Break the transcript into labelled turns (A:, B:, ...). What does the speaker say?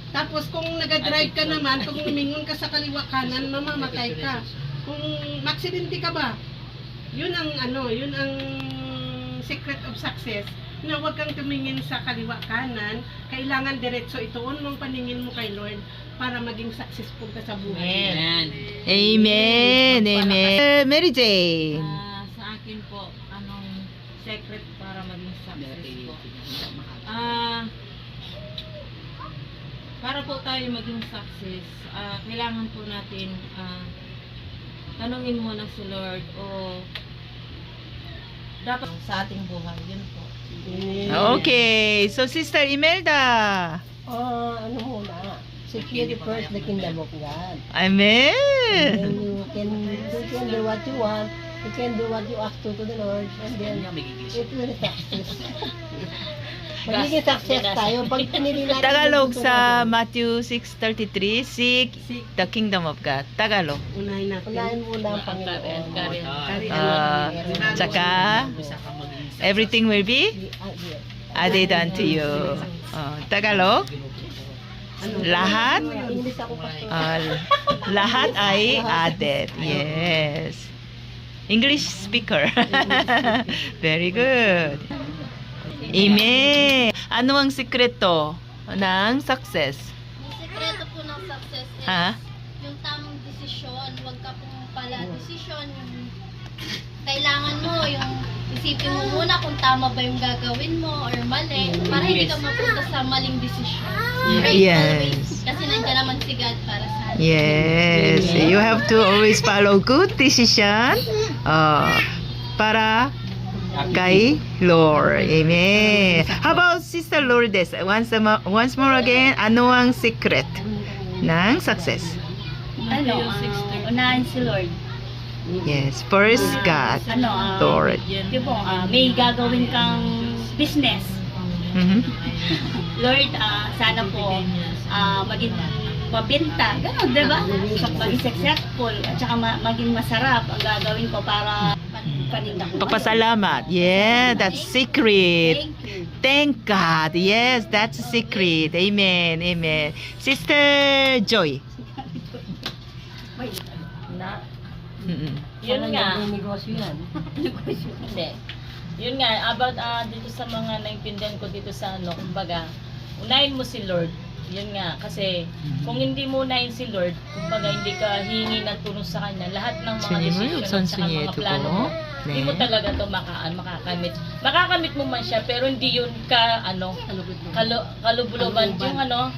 A: Tapos kung nag-drive ka naman, kung lumingon ka sa kaliwa kanan, mamamatay ka. Kung maksidente ka ba, yun ang yun ang secret of success. Na huwag kang tumingin sa kaliwa kanan, kailangan diretso ituon mong paningin mo kay Lord para maging successful ka sa buhay.
B: Amen.
C: Amen. Amen. Mary Jane.
B: Sa akin po, anong secret para maging successful? Para po tayo maging success, kailangan po natin tanungin muna si Lord o dapat sa ating buhay. Yun po.
C: Okay. So, Sister Imelda.
D: Ano muna? Secure first the kingdom of God.
C: Amen.
D: And you can do what you want. You can do what you ask to the Lord. And then, it will success. Magiging success tayo. Pag pinili natin
C: Tagalog
D: yung
C: sa
D: gusto
C: Matthew 6:33, seek the kingdom of God. Tagalog.
A: Unahin natin.
D: natin. Unahin muna ang Panginoon.
C: Tsaka, everything will be
D: Yes.
C: added unto you. Tagalog, lahat,
D: English ako pa.
C: lahat ay added. Yes. English speaker. Very good. Amen. Ano ang sikreto ng success?
E: Yung sekreto po ng success is
C: Ha?
E: yung tamang desisyon. Huwag ka pong pala desisyon. Yung kailangan mo, yung isipin mo muna kung tama ba yung gagawin mo or mali. Para hindi ka mapunta sa maling desisyon.
C: Yes.
E: Kasi nandiyan naman si God para sa atin.
C: Yes. You have to always follow good decision para kay Lord. Amen. How about Sister Lourdes? Once more again, ano ang secret ng success?
F: Unahin si Lord.
C: Yes. First, God. Lord.
F: Di po, may gagawin kang business.
C: Mhm.
F: Lord, sana po maging mabenta. Ganon, di ba? Maging successful. At saka maging masarap ang gagawin ko para paninda ko.
C: Pagpasalamat. Yeah, that's secret.
F: Thank you.
C: Thank God. Yes, that's a secret. Amen. Amen. Sister Joy. Mm-mm.
B: Yun nga.
D: Negosyo yan.
B: Hindi. Yun nga, about dito sa mga naintindihan ko dito sa kumbaga, unahin mo si Lord. Yun nga, kasi kung hindi mo unahin si Lord, kumbaga hindi ka hingi ng tulong sa Kanya, lahat ng mga desisyon at saka mga plano mo, hindi mo talaga ito makakamit. Makakamit mo man siya, pero hindi yun ka, kalubuluban. Yung